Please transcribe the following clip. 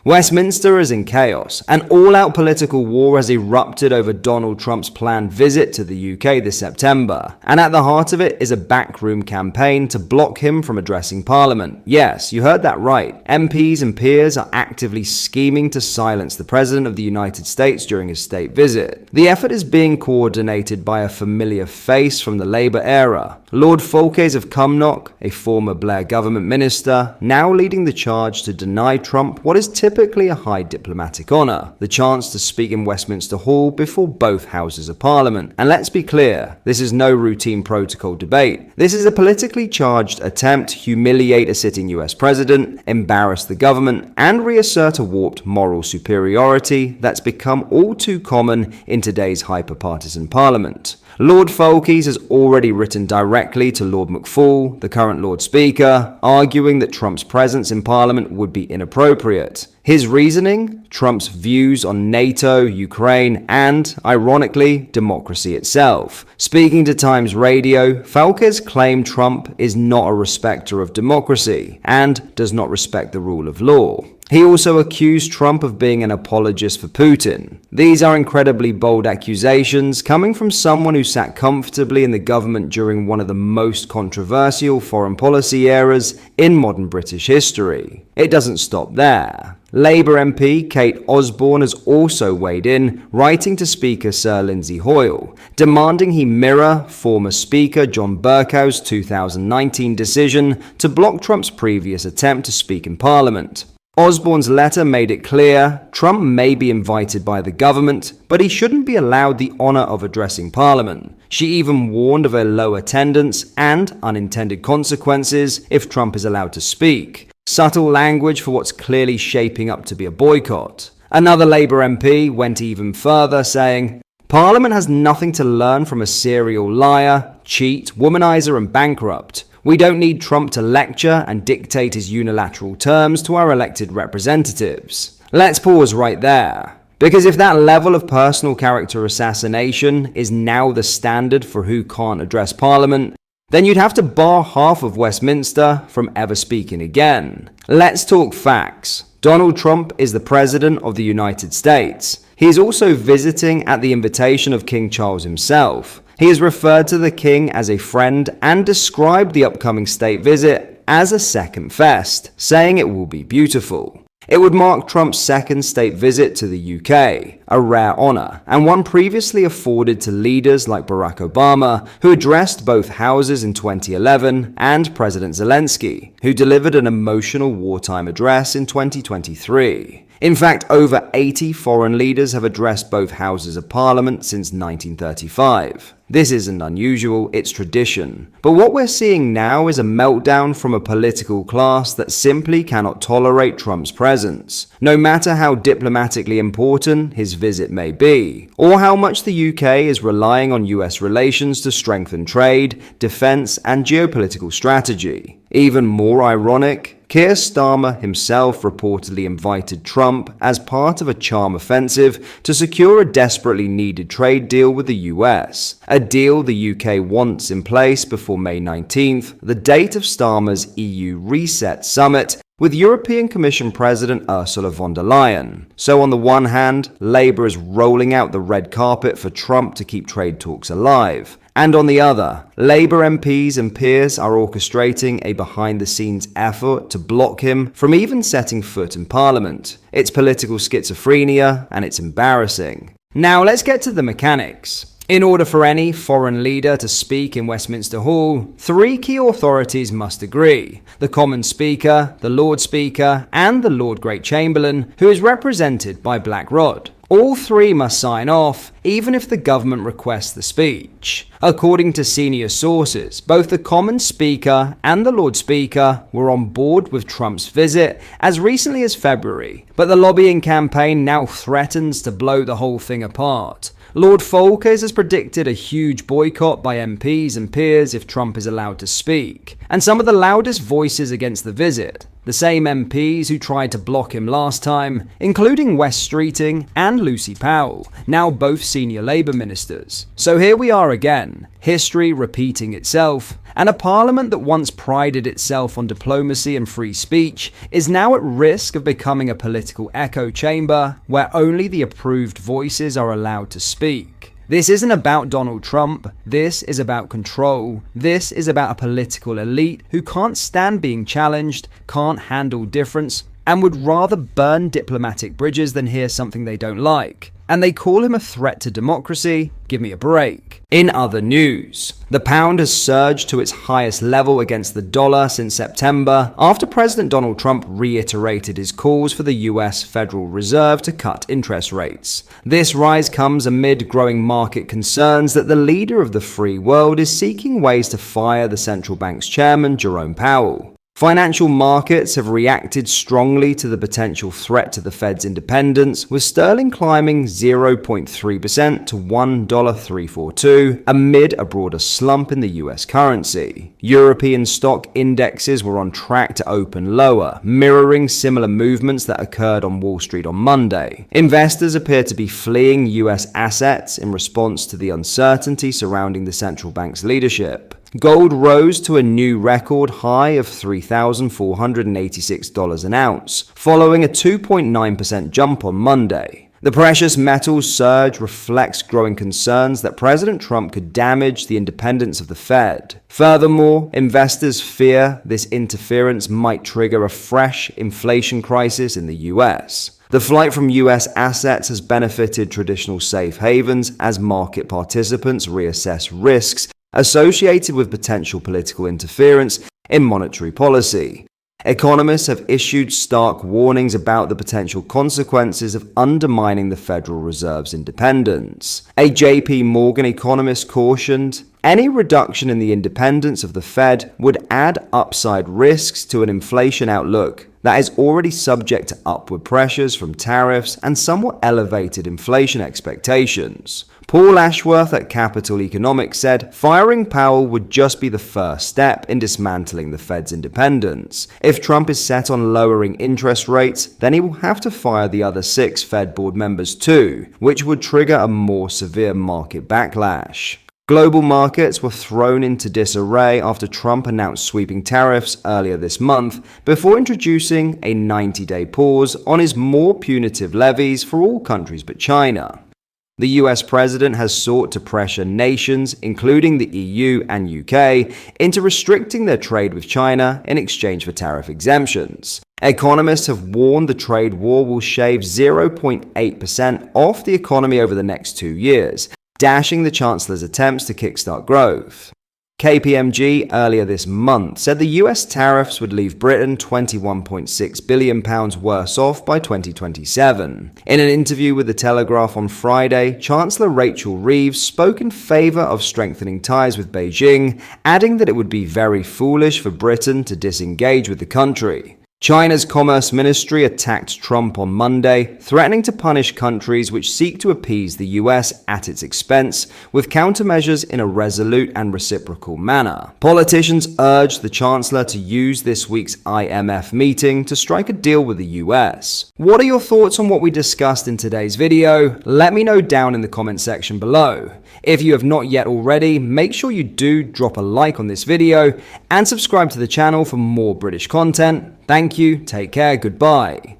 Westminster is in chaos. An all-out political war has erupted over Donald Trump's planned visit to the UK this September, and at the heart of it is a backroom campaign to block him from addressing Parliament. Yes, you heard that right. MPs and peers are actively scheming to silence the President of the United States during his state visit. The effort is being coordinated by a familiar face from the Labour era, Lord Folkes of Cumnock, a former Blair government minister, now leading the charge to deny Trump what is typically a high diplomatic honour, the chance to speak in Westminster Hall before both houses of Parliament. And let's be clear, this is no routine protocol debate. This is a politically charged attempt to humiliate a sitting US president, embarrass the government, and reassert a warped moral superiority that's become all too common in today's hyper-partisan Parliament. Lord Folkes has already written directly to Lord McFall, the current Lord Speaker, arguing that Trump's presence in Parliament would be inappropriate. His reasoning? Trump's views on NATO, Ukraine, and, ironically, democracy itself. Speaking to Times Radio, Folkes claimed Trump is not a respecter of democracy and does not respect the rule of law. He also accused Trump of being an apologist for Putin. These are incredibly bold accusations coming from someone who sat comfortably in the government during one of the most controversial foreign policy eras in modern British history. It doesn't stop there. Labour MP Kate Osborne has also weighed in, writing to Speaker Sir Lindsay Hoyle, demanding he mirror former Speaker John Bercow's 2019 decision to block Trump's previous attempt to speak in Parliament. Osborne's letter made it clear Trump may be invited by the government, but he shouldn't be allowed the honour of addressing Parliament. She even warned of a low attendance and unintended consequences if Trump is allowed to speak. Subtle language for what's clearly shaping up to be a boycott. Another Labour MP went even further, saying, "Parliament has nothing to learn from a serial liar, cheat, womanizer and bankrupt. We don't need Trump to lecture and dictate his unilateral terms to our elected representatives." Let's pause right there. Because if that level of personal character assassination is now the standard for who can't address Parliament, then you'd have to bar half of Westminster from ever speaking again. Let's talk facts. Donald Trump is the President of the United States. He is also visiting at the invitation of King Charles himself. He has referred to the King as a friend and described the upcoming state visit as a second fest, saying it will be beautiful. It would mark Trump's second state visit to the UK, a rare honour, and one previously afforded to leaders like Barack Obama, who addressed both houses in 2011, and President Zelensky, who delivered an emotional wartime address in 2023. In fact, over 80 foreign leaders have addressed both houses of Parliament since 1935. This isn't unusual, it's tradition. But what we're seeing now is a meltdown from a political class that simply cannot tolerate Trump's presence, no matter how diplomatically important his visit may be, or how much the UK is relying on US relations to strengthen trade, defense, and geopolitical strategy. Even more ironic, Keir Starmer himself reportedly invited Trump as part of a charm offensive to secure a desperately needed trade deal with the US, a deal the UK wants in place before May 19th, the date of Starmer's EU Reset Summit with European Commission President Ursula von der Leyen. So on the one hand, Labour is rolling out the red carpet for Trump to keep trade talks alive. And on the other, Labour MPs and peers are orchestrating a behind-the-scenes effort to block him from even setting foot in Parliament. It's political schizophrenia, and it's embarrassing. Now let's get to the mechanics. In order for any foreign leader to speak in Westminster Hall, three key authorities must agree: the Common Speaker, the Lord Speaker, and the Lord Great Chamberlain, who is represented by Black Rod. All three must sign off, even if the government requests the speech. According to senior sources, both the Common Speaker and the Lord Speaker were on board with Trump's visit as recently as February, but the lobbying campaign now threatens to blow the whole thing apart. Lord Folkes has predicted a huge boycott by MPs and peers if Trump is allowed to speak, and some of the loudest voices against the visit, the same MPs who tried to block him last time, including Wes Streeting and Lucy Powell, now both senior Labour ministers. So here we are again, history repeating itself, And a parliament that once prided itself on diplomacy and free speech is now at risk of becoming a political echo chamber where only the approved voices are allowed to speak. This isn't about Donald Trump, this is about control. This is about a political elite who can't stand being challenged, can't handle difference, and would rather burn diplomatic bridges than hear something they don't like. And they call him a threat to democracy? Give me a break. In other news, the pound has surged to its highest level against the dollar since September after President Donald Trump reiterated his calls for the US Federal Reserve to cut interest rates. This rise comes amid growing market concerns that the leader of the free world is seeking ways to fire the central bank's chairman, Jerome Powell. Financial markets have reacted strongly to the potential threat to the Fed's independence, with sterling climbing 0.3% to $1.342 amid a broader slump in the US currency. European stock indexes were on track to open lower, mirroring similar movements that occurred on Wall Street on Monday. Investors appear to be fleeing US assets in response to the uncertainty surrounding the central bank's leadership. Gold rose to a new record high of $3,486 an ounce, following a 2.9% jump on Monday. The precious metals surge reflects growing concerns that President Trump could damage the independence of the Fed. Furthermore, investors fear this interference might trigger a fresh inflation crisis in the US. The flight from US assets has benefited traditional safe havens as market participants reassess risks associated with potential political interference in monetary policy. Economists have issued stark warnings about the potential consequences of undermining the Federal Reserve's independence. A JP Morgan economist cautioned, any reduction in the independence of the Fed would add upside risks to an inflation outlook that is already subject to upward pressures from tariffs and somewhat elevated inflation expectations. Paul Ashworth at Capital Economics said, firing Powell would just be the first step in dismantling the Fed's independence. If Trump is set on lowering interest rates, then he will have to fire the other 6 Fed board members too, which would trigger a more severe market backlash. Global markets were thrown into disarray after Trump announced sweeping tariffs earlier this month before introducing a 90-day pause on his more punitive levies for all countries but China. The US president has sought to pressure nations, including the EU and UK, into restricting their trade with China in exchange for tariff exemptions. Economists have warned the trade war will shave 0.8% off the economy over the next 2 years, dashing the Chancellor's attempts to kickstart growth. KPMG earlier this month said the US tariffs would leave Britain £21.6 billion worse off by 2027. In an interview with The Telegraph on Friday, Chancellor Rachel Reeves spoke in favour of strengthening ties with Beijing, adding that it would be very foolish for Britain to disengage with the country. China's Commerce Ministry attacked Trump on Monday, threatening to punish countries which seek to appease the US at its expense, with countermeasures in a resolute and reciprocal manner. Politicians urged the Chancellor to use this week's IMF meeting to strike a deal with the US. What are your thoughts on what we discussed in today's video? Let me know down in the comment section below. If you have not yet already, make sure you do drop a like on this video and subscribe to the channel for more British content. Thank you, take care, goodbye.